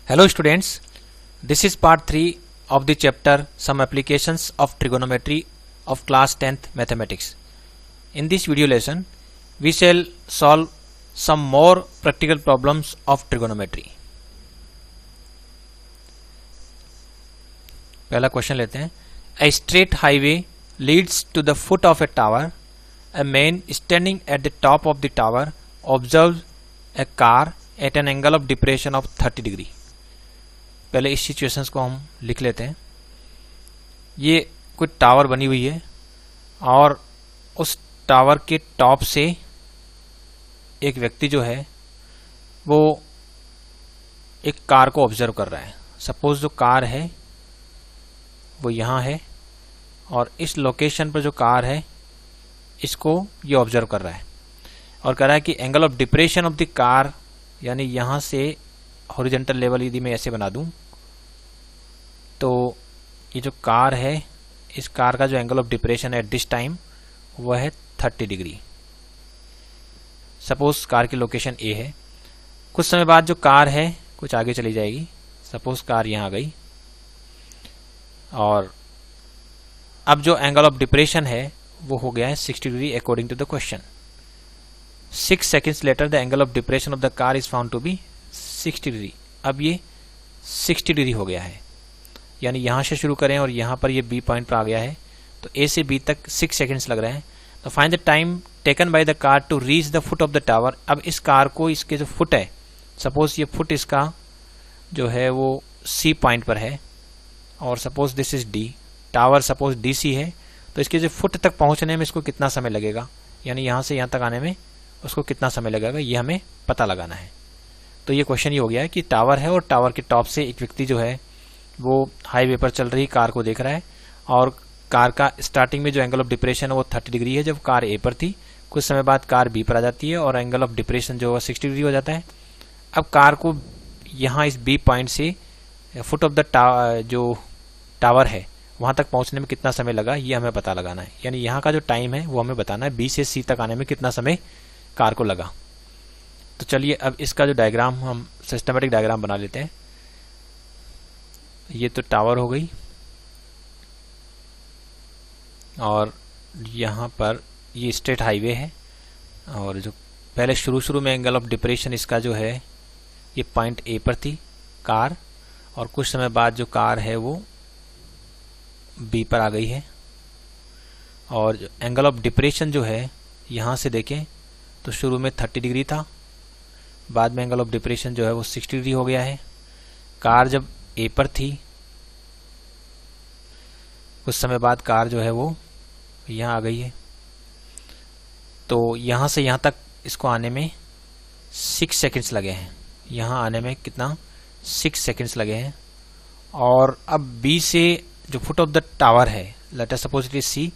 Hello students, this is part 3 of the chapter Some Applications of Trigonometry of class 10th Mathematics. In this video lesson, we shall solve some more practical problems of trigonometry. पहला question लेते हैं. A straight highway leads to the foot of a tower. A man standing at the top of the tower observes a car at an angle of depression of 30 degree. पहले इस situations को हम लिख लेते हैं. ये कुछ टावर बनी हुई है और उस टावर के टॉप से एक व्यक्ति जो है वो एक कार को ऑब्जर्व कर रहा है. सपोज जो कार है वो यहाँ है और इस लोकेशन पर जो कार है इसको ये ऑब्जर्व कर रहा है और कह रहा है कि angle of depression of the car, यानी यहाँ से हॉरिजॉन्टल लेवल यदि मैं ऐसे बना दूं तो ये जो कार है इस कार का जो angle of depression at this time वह है 30 डिग्री. सपोज कार की लोकेशन ए है. कुछ समय बाद जो कार है कुछ आगे चली जाएगी. सपोज कार यहाँ आ गई और अब जो एंगल ऑफ डिप्रेशन है वो हो गया है 60 degree according to the question. 6 seconds later the angle of depression of the car is found to be 60 degree. अब ये 60 डिग्री हो गया है, यानी यहाँ से शुरू करें और यहाँ पर ये बी पॉइंट पर आ गया है तो ए से बी तक 6 सेकेंड्स लग रहे हैं. तो find the time taken by the car to reach the foot of the tower. अब इस कार को इसके जो फुट है, सपोज ये फुट इसका जो है वो सी पॉइंट पर है और suppose this is D. Tower suppose D C है तो इसके जो फुट तक पहुँचने में इसको कितना समय लगेगा, यानी यहाँ से यहाँ तक आने में उसको कितना समय लगेगा, ये हमें पता लगाना है. तो ये क्वेश्चन ये हो गया है कि टावर है और टावर के टॉप से एक व्यक्ति जो है वो हाईवे पर चल रही कार को देख रहा है और कार का स्टार्टिंग में जो एंगल ऑफ डिप्रेशन है वो 30 डिग्री है जब कार ए पर थी. कुछ समय बाद कार बी पर आ जाती है और एंगल ऑफ डिप्रेशन जो है 60 डिग्री हो जाता है. अब कार को यहाँ इस बी पॉइंट से फुट ऑफ द जो टावर है वहाँ तक पहुँचने में कितना समय लगा ये हमें पता लगाना है. यानी यहाँ का जो टाइम है वो हमें बताना है बी से सी तक आने में कितना समय कार को लगा. तो चलिए अब इसका जो डायग्राम हम सिस्टमेटिक डायग्राम बना लेते हैं. ये तो टावर हो गई और यहाँ पर ये स्ट्रेट हाईवे है और जो पहले शुरू में एंगल ऑफ डिप्रेशन इसका जो है ये पॉइंट ए पर थी कार और कुछ समय बाद जो कार है वो बी पर आ गई है और जो एंगल ऑफ डिप्रेशन जो है यहाँ से देखें तो शुरू में 30 डिग्री था, बाद में एंगल ऑफ डिप्रेशन जो है वो 60 डिग्री हो गया है. कार जब ए पर थी कुछ समय बाद कार जो है वो यहाँ आ गई है तो यहाँ से यहाँ तक इसको आने में 6 सेकेंड्स लगे हैं. यहाँ आने में कितना 6 सेकेंड्स लगे हैं. और अब बी से जो फुट ऑफ द टावर है let us suppose it is C,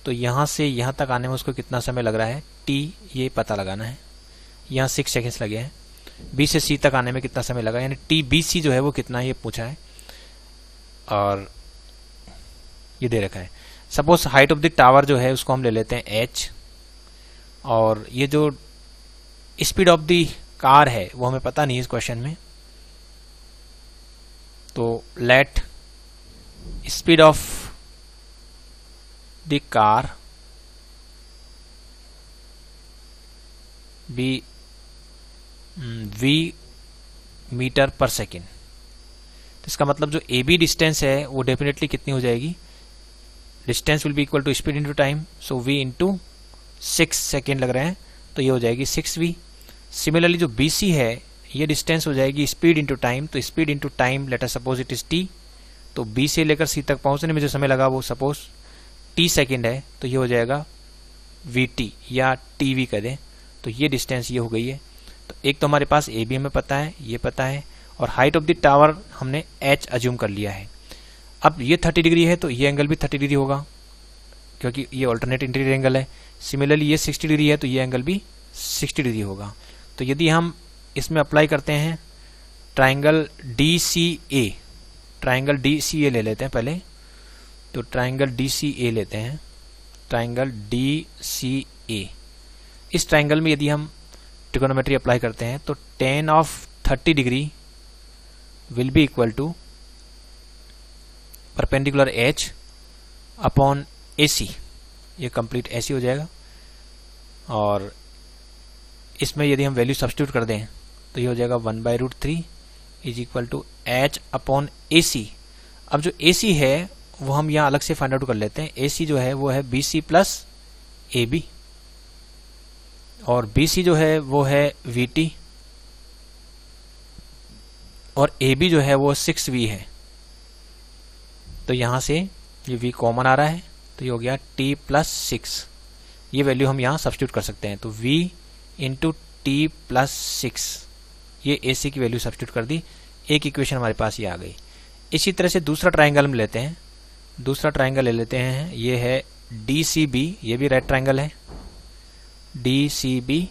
तो यहाँ से यहाँ तक आने में उसको कितना समय लग रहा है टी, ये पता लगाना है. यहाँ 6 सेकेंड्स लगे हैं. बी से सी तक आने में कितना समय लगा, यानी टी बी सी जो है वो कितना ये पूछा है और ये दे रखा है. Suppose height of the tower जो है उसको हम ले लेते हैं h और ये जो स्पीड ऑफ द कार है वो हमें पता नहीं है इस क्वेश्चन में. तो let speed of the car be v metre per second. तो इसका मतलब जो ए बी डिस्टेंस है वो डेफिनेटली कितनी हो जाएगी, distance will be equal to speed into time. So v into 6 second लग रहे हैं तो ये हो जाएगी 6v. सिमिलरली जो bc है ये डिस्टेंस हो जाएगी स्पीड इंटू टाइम. तो speed into time late us suppose it is t. तो b से लेकर c तक पहुंचने में जो समय लगा वो सपोज t सेकेंड है तो ये हो जाएगा vt या tv कह दें. तो ये डिस्टेंस ये हो गई है. तो एक तो हमारे पास ए बी हमें पता है, ये पता है और हाइट ऑफ द टावर हमने h अज्यूम कर लिया है. अब ये 30 डिग्री है तो ये एंगल भी 30 डिग्री होगा क्योंकि ये ऑल्टरनेट इंटीरियर एंगल है. सिमिलरली ये 60 डिग्री है तो ये एंगल भी 60 डिग्री होगा. तो यदि हम इसमें अप्लाई करते हैं ट्राइंगल DCA, ट्राइंगल DCA ले लेते हैं पहले. तो ट्राइंगल DCA लेते हैं, ट्राइंगल DCA. इस ट्राइंगल में यदि हम ट्रिगोनोमेट्री अप्लाई करते हैं तो tan of 30 degree will be equal to perpendicular H upon AC, ये कंप्लीट AC हो जाएगा। और इसमें यदि हम वैल्यू सब्स्टिट्यूट कर दें तो ये हो जाएगा 1/√3 is equal to H upon AC। अब जो AC है वो हम यहाँ अलग से फाइंड आउट कर लेते हैं। AC जो है वो है BC प्लस AB, और BC जो है वो है VT, और AB जो है वो 6V है। तो यहाँ से ये V कॉमन आ रहा है, तो ये हो गया T प्लस 6। ये वैल्यू हम यहाँ सब्स्टिट्यूट कर सकते हैं। तो V इंटू T प्लस 6, ये AC की वैल्यू सब्स्टिट्यूट कर दी। एक इक्वेशन हमारे पास ये आ गई। इसी तरह से दूसरा ट्राइंगल हम लेते हैं। दूसरा ट्राइंगल ले लेते हैं, ये है DCB, ये भी राइट ट्राइंगल है DCB।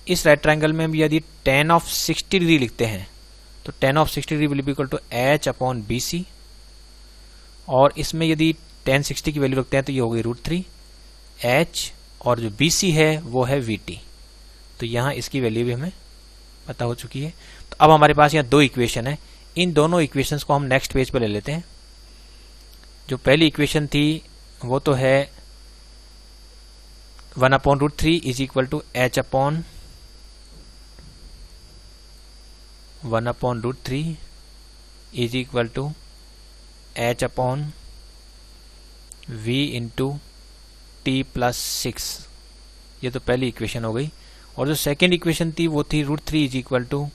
इस राइट ट्राइंगल में हम यदि tan ऑफ 60 डिग्री लिखते हैं तो tan of 60 degree will be equal to H upon BC, और इसमें यदि tan 60 की वैल्यू रखते हैं तो ये हो गई √3 H, और जो BC है वो है VT। तो यहाँ इसकी वैल्यू भी हमें पता हो चुकी है। तो अब हमारे पास यहाँ दो इक्वेशन है। इन दोनों इक्वेशंस को हम नेक्स्ट पेज पर ले लेते हैं। जो पहली इक्वेशन थी वो तो है 1/√3 is equal to H upon 1/√3 is equal to H upon V into T plus 6। ये तो पहली इक्वेशन हो गई। और जो सेकेंड इक्वेशन थी वो थी √3 is equal to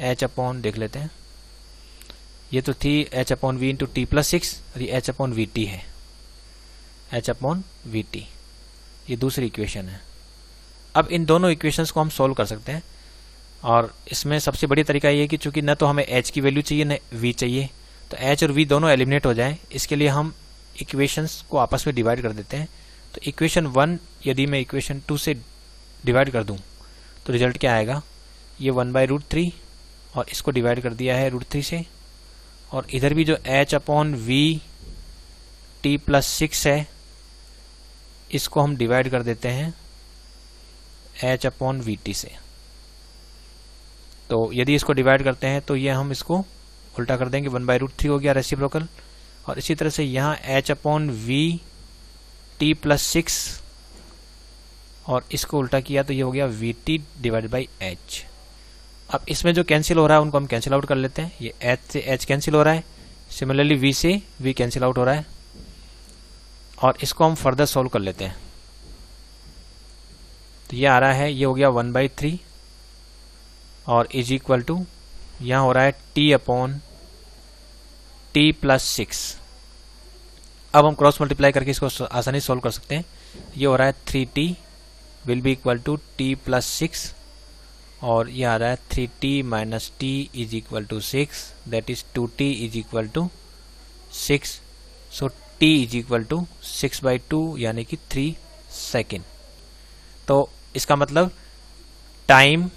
H upon, देख लेते हैं, ये तो थी H upon V into T plus 6, और ये H अपॉन VT है, H अपॉन VT, ये दूसरी इक्वेशन है। अब इन दोनों इक्वेशंस को हम सॉल्व कर सकते हैं, और इसमें सबसे बड़ी तरीका ये है कि चूंकि न तो हमें H की वैल्यू चाहिए न V चाहिए, तो H और V दोनों एलिमिनेट हो जाएं। इसके लिए हम इक्वेशंस को आपस में डिवाइड कर देते हैं। तो इक्वेशन 1 यदि मैं इक्वेशन 2 से डिवाइड कर दूं तो रिजल्ट क्या आएगा, ये 1/√3, और इसको डिवाइड कर दिया है √3 से, और इधर भी जो H upon V T plus 6 है इसको हम डिवाइड कर देते हैं H अपॉन VT से। तो यदि इसको डिवाइड करते हैं तो ये हम इसको उल्टा कर देंगे, 1/√3 हो गया रेसिप्रोकल, और इसी तरह से यहाँ H upon V T plus 6, और इसको उल्टा किया तो ये हो गया VT डिवाइडेड बाई H। अब इसमें जो कैंसिल हो रहा है उनको हम कैंसिल आउट कर लेते हैं। ये H से H कैंसिल हो रहा है, सिमिलरली V से V कैंसिल आउट हो रहा है, और इसको हम फर्दर सोल्व कर लेते हैं। तो ये आ रहा है, ये हो गया 1/3, और इज इक्वल टू यहाँ हो रहा है T अपॉन T प्लस 6। अब हम क्रॉस मल्टीप्लाई करके इसको आसानी से सोल्व कर सकते हैं। ये हो रहा है 3T will be equal to T plus 6, और ये आ रहा है 3T minus T is equal to 6, that is 2T is equal to 6। सो T इज इक्वल टू 6/2 यानी कि 3 सेकेंड। तो इसका मतलब time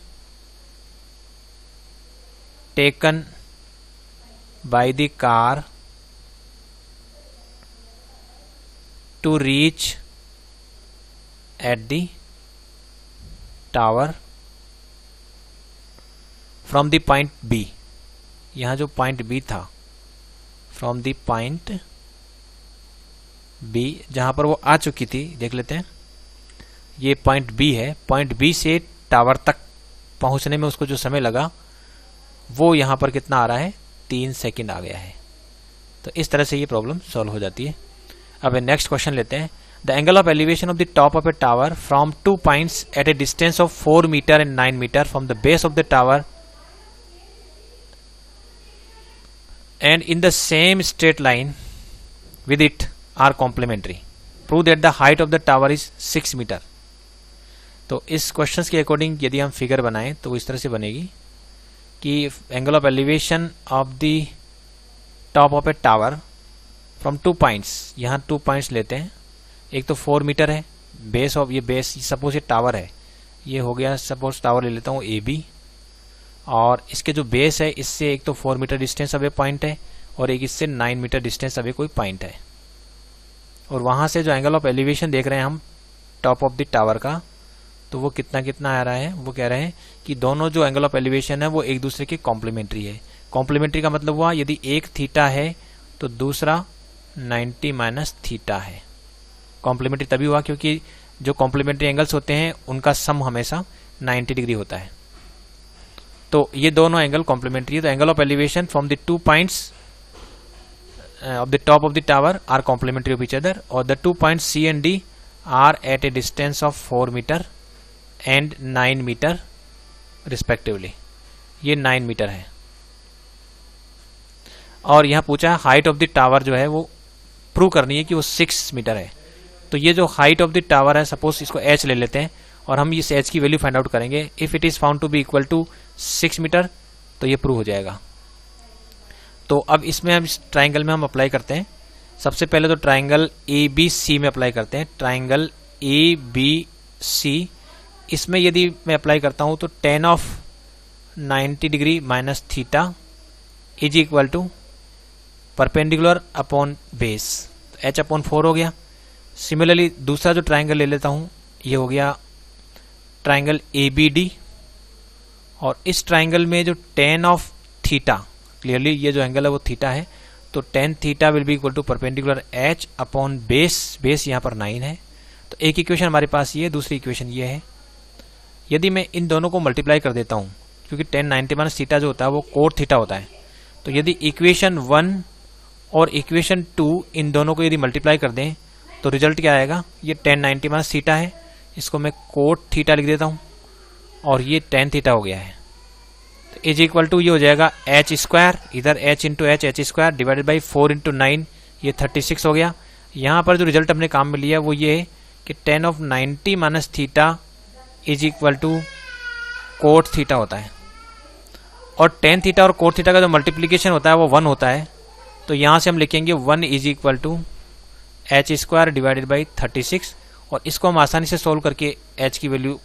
taken by the car to reach at the tower from the point B, यहाँ जो point B था, from the point B जहां पर वो आ चुकी थी, देख लेते हैं, ये पॉइंट B है। पॉइंट B से टावर तक पहुंचने में उसको जो समय लगा वो यहाँ पर कितना आ रहा है, 3 सेकंड आ गया है। तो इस तरह से ये प्रॉब्लम सॉल्व हो जाती है। अब नेक्स्ट क्वेश्चन लेते हैं। The angle of elevation of the top of a tower from 2 points at a distance of 4 metre and 9 metre from the base of the tower and in the same straight line with it are complementary. Prove that the height of the tower is 6 meter. तो इस question के according यदि हम figure बनाएं तो इस तरह से बनेगी कि angle of elevation of the top of a tower from 2 points, यहाँ 2 पॉइंट्स लेते हैं। एक तो 4 मीटर है बेस ऑफ, ये बेस सपोज ये टावर है, ये हो गया सपोज टावर ले लेता हूँ AB, और इसके जो बेस है इससे एक तो 4 मीटर डिस्टेंस अवे पॉइंट है, और एक इससे 9 मीटर डिस्टेंस अवे कोई पॉइंट है। और वहां से जो एंगल ऑफ एलिवेशन देख रहे हैं हम टॉप ऑफ द टावर का, तो वो कितना कितना आ रहा है, वो कह रहे हैं कि दोनों जो एंगल ऑफ एलिवेशन है वो एक दूसरे के कॉम्प्लीमेंट्री है। कॉम्प्लीमेंट्री का मतलब हुआ यदि एक थीटा है तो दूसरा 90 माइनस थीटा है। कॉम्प्लीमेंट्री तभी हुआ क्योंकि जो कॉम्प्लीमेंट्री एंगल्स होते हैं उनका सम हमेशा 90 डिग्री होता है। तो ये दोनों एंगल कॉम्प्लीमेंट्री है। तो angle of elevation from the 2 points of the top of the tower are complementary of each other, or the 2 points C and D are at a distance of 4 meter and 9 meter respectively। ये 9 metre है। और यहाँ पूछा height of the tower जो है वो prove करनी है कि वो 6 मीटर है। तो ये जो हाइट ऑफ द टावर है, सपोज इसको h ले लेते हैं और हम इस h की वैल्यू फाइंड आउट करेंगे। If it is found to be equal to 6 metre तो ये प्रूव हो जाएगा। तो अब इसमें हम इस ट्राइंगल में हम अप्लाई करते हैं। सबसे पहले तो ट्राइंगल ABC में अप्लाई करते हैं। ट्राइंगल ABC, इसमें यदि मैं अप्लाई करता हूं तो tan of 90 degree minus theta is equal to perpendicular upon base, तो h अपॉन 4 हो गया। सिमिलरली दूसरा जो ट्राइंगल ले लेता हूं ये हो गया ट्राइंगल ABD, और इस ट्राइंगल में जो tan ऑफ थीटा, क्लियरली ये जो एंगल है वो थीटा है, तो tan theta will be equal to perpendicular h upon base, base यहाँ पर 9 है। तो एक इक्वेशन हमारे पास ये है, दूसरी इक्वेशन ये है। यदि मैं इन दोनों को मल्टीप्लाई कर देता हूँ, क्योंकि tan 90 माइनस थीटा जो होता है वो कोट थीटा होता है, तो यदि इक्वेशन 1 और इक्वेशन 2 इन दोनों को यदि मल्टीप्लाई कर दें तो रिजल्ट क्या आएगा, ये tan 90 माइनस थीटा है, इसको मैं कोट थीटा लिख देता हूँ, और ये tan थीटा हो गया है। इज इक्वल टू ये हो जाएगा h स्क्वायर, इधर h into h square divided by 4 into 9, ये 36 हो गया। यहाँ पर जो रिजल्ट हमने काम में लिया वो ये है कि tan of 90 minus theta is equal to cot theta होता है, और tan थीटा और कोट थीटा का जो मल्टीप्लीकेशन होता है वो 1 होता है। तो यहाँ से हम लिखेंगे 1 is equal to h square divided by 36, और इसको हम आसानी से सोल्व करके h की वैल्यू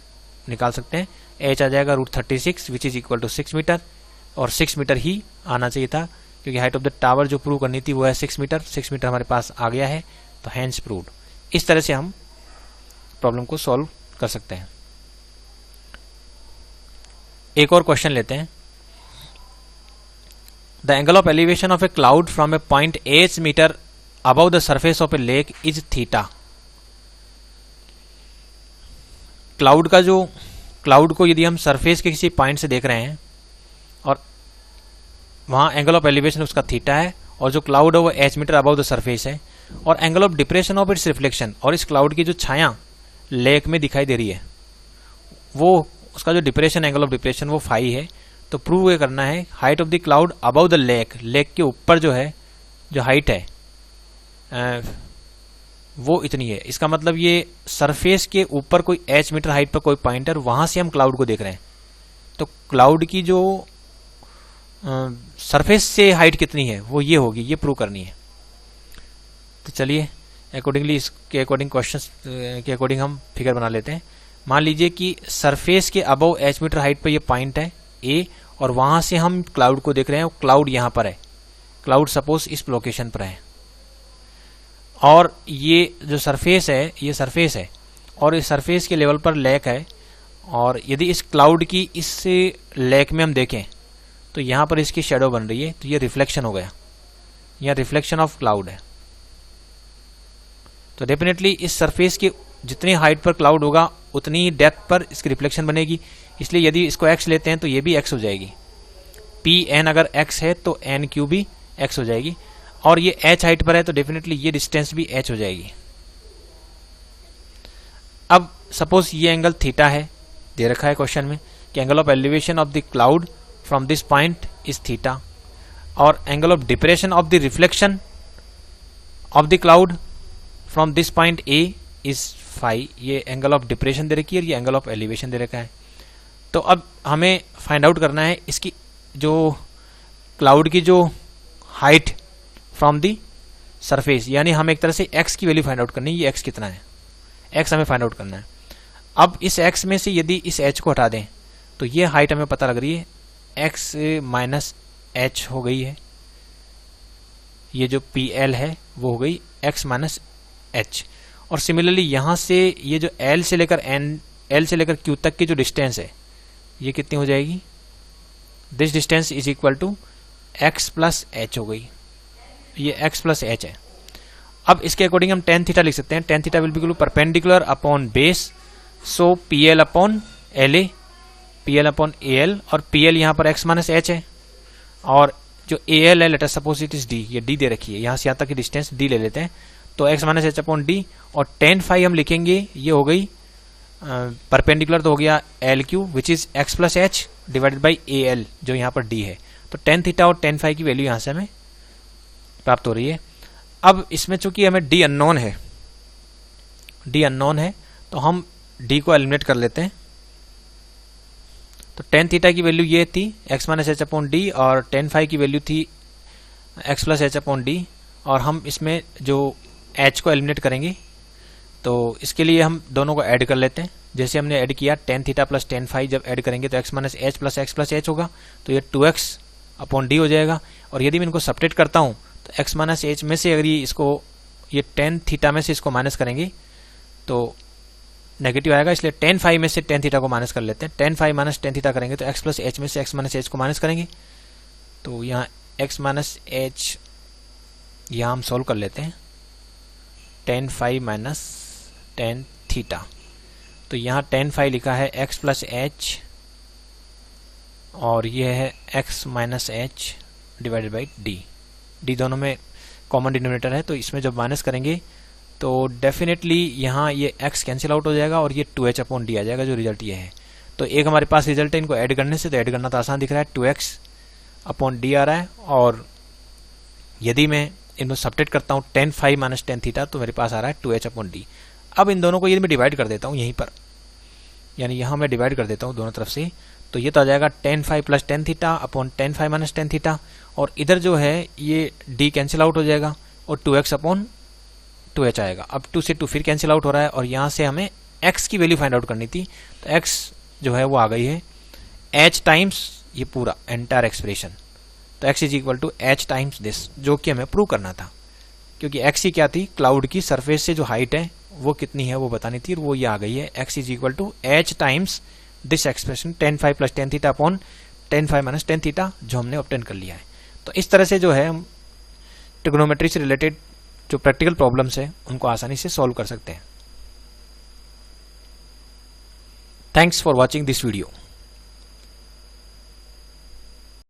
निकाल सकते हैं। h आ जाएगा √36 which is equal to 6 metre, और 6 मीटर ही आना चाहिए था क्योंकि हाइट ऑफ द टावर जो प्रूव करनी थी वो है 6 मीटर। 6 मीटर हमारे पास आ गया है, तो हैंस प्रूव्ड। इस तरह से हम प्रॉब्लम को सॉल्व कर सकते हैं। एक और क्वेश्चन लेते हैं। The angle of elevation of a cloud from a point h metre above the surface of a lake is theta. Cloud को यदि हम सरफेस के किसी पॉइंट से देख रहे हैं और वहां एंगल ऑफ एलिवेशन उसका थीटा है, और जो क्लाउड है वो h metre above the surface है, और angle of depression of its reflection, और इस क्लाउड की जो छाया लेक में दिखाई दे रही है वो उसका जो डिप्रेशन, एंगल ऑफ डिप्रेशन वो फाई है। तो प्रूव ये करना है height of the cloud above the lake, lake के ऊपर जो है जो हाइट है वो इतनी है। इसका मतलब ये सरफेस के ऊपर कोई h मीटर हाइट पर कोई पॉइंट है, वहां से हम क्लाउड को देख रहे हैं। तो क्लाउड की जो सरफेस से हाइट कितनी है वो ये होगी, ये प्रूव करनी है। तो चलिए अकॉर्डिंगली इसके अकॉर्डिंग क्वेश्चंस के अकॉर्डिंग हम फिगर बना लेते हैं। मान लीजिए कि सरफेस के अबव h मीटर हाइट पर ये पॉइंट है A, और वहां से हम क्लाउड को देख रहे हैं। क्लाउड यहाँ पर है, क्लाउड सपोज इस लोकेशन पर है, और ये जो सरफेस है ये सरफेस है, और इस सरफेस के लेवल पर लेक है। और यदि इस क्लाउड की इस लेक में हम देखें तो यहाँ पर इसकी शेडो बन रही है, तो ये रिफ्लेक्शन हो गया, यह रिफ्लेक्शन ऑफ क्लाउड है। तो डेफिनेटली इस सरफेस की जितनी हाइट पर क्लाउड होगा उतनी ही डेप्थ पर इसकी रिफ्लेक्शन बनेगी, इसलिए यदि इसको x लेते हैं तो ये भी x हो जाएगी। Pn अगर x है तो nq भी x हो जाएगी, और ये h हाइट पर है तो डेफिनेटली ये डिस्टेंस भी h हो जाएगी। अब सपोज ये एंगल थीटा है, दे रखा है क्वेश्चन में कि angle of elevation of the cloud from this point is theta, और angle of depression of the reflection of the cloud from this point A is phi. ये एंगल ऑफ डिप्रेशन दे रखी है और ये एंगल ऑफ एलिवेशन दे रखा है। तो अब हमें फाइंड आउट करना है इसकी जो क्लाउड की जो हाइट फ्रॉम दी सरफेस, यानी हम एक तरह से x की वैल्यू फाइंड आउट करनी है। ये x कितना है, x हमें फाइंड आउट करना है। अब इस x में से यदि इस h को हटा दें तो ये हाइट हमें पता लग रही है x माइनस h हो गई है, ये जो PL है वो हो गई x माइनस h। और सिमिलरली यहाँ से ये जो L से लेकर L से लेकर Q तक की जो डिस्टेंस है ये कितनी हो जाएगी, this distance is equal to x plus h हो गई, ये x प्लस एच है। अब इसके अकॉर्डिंग हम टेन थीटा लिख सकते हैं, tan theta will be equal to perpendicular upon base, so P L upon L A, P L upon A L, और पी एल यहाँ पर x माइनस एच है, और जो ए एल है let us suppose it is D, ये D दे रखी है, यहाँ से यहाँ तक की डिस्टेंस डी ले लेते हैं, तो x minus H upon D, और टेन फाई हम लिखेंगे, ये हो गई परपेंडिकुलर तो हो गया L Q which is x plus H divided by A L जो यहाँ पर डी है। तो टेन थीटा और टेन फाई की वैल्यू यहाँ से हमें प्राप्त हो रही है। अब इसमें चूंकि हमें डी अननोन है, डी अननोन है, तो हम डी को एलिमिनेट कर लेते हैं। तो टेन थीटा की वैल्यू ये थी x minus H upon D, और टेन फाई की वैल्यू थी x plus H upon D, और हम इसमें जो h को एलिमिनेट करेंगे, तो इसके लिए हम दोनों को ऐड कर लेते हैं। जैसे हमने ऐड किया tan theta plus tan phi, जब ऐड करेंगे तो x minus h plus h होगा, तो ये 2x अपॉन डी हो जाएगा। और यदि मैं इनको सब्ट्रैक्ट करता हूँ तो x माइनस एच में से अगर ये टेन थीटा में से इसको माइनस करेंगे तो नेगेटिव आएगा, इसलिए टेन फाई में से टेन थीटा को माइनस कर लेते हैं। Tan phi minus tan theta करेंगे तो x प्लस एच में से x माइनस एच को माइनस करेंगे, तो यहाँ x माइनस एच यहाँ हम सोल्व कर लेते हैं, tan phi minus tan theta, तो यहाँ टेन फाई लिखा है x प्लस एच, और ये है x minus H divided by D, D दोनों में कॉमन डिनोमिनेटर है, तो इसमें जब माइनस करेंगे तो डेफिनेटली यहाँ ये x कैंसिल आउट हो जाएगा और ये 2h अपॉन डी आ जाएगा, जो रिजल्ट ये है। तो एक हमारे पास रिजल्ट है, इनको ऐड करने से, तो ऐड करना तो आसान दिख रहा है, 2x अपॉन डी आ रहा है, और यदि मैं इनको सब्ट्रैक्ट करता हूँ tan phi minus tan theta, तो मेरे पास आ रहा है 2h अपॉन डी। अब इन दोनों को यदि मैं डिवाइड कर देता हूँ यहीं पर, यानी यहाँ मैं डिवाइड कर देता हूँ दोनों तरफ से, तो ये तो आ जाएगा tan phi plus tan theta upon tan phi minus tan theta, और इधर जो है ये डी कैंसिल आउट हो जाएगा और 2x अपॉन 2h आएगा। अब 2 से 2 फिर कैंसिल आउट हो रहा है, और यहाँ से हमें x की वैल्यू फाइंड आउट करनी थी, तो x जो है वो आ गई है h टाइम्स ये पूरा एंटायर एक्सप्रेशन, तो x is equal to h times this, जो कि हमें प्रूव करना था, क्योंकि x ही क्या थी, क्लाउड की सरफेस से जो हाइट है वो कितनी है वो बतानी थी, और वो ये आ गई है x is equal to h times this expression tan phi plus tan theta upon tan phi minus tan theta, जो हमने ऑब्टेन कर लिया है। तो इस तरह से जो है हम ट्रिग्नोमेट्री से रिलेटेड जो प्रैक्टिकल प्रॉब्लम्स है उनको आसानी से सॉल्व कर सकते हैं। Thanks for watching this video.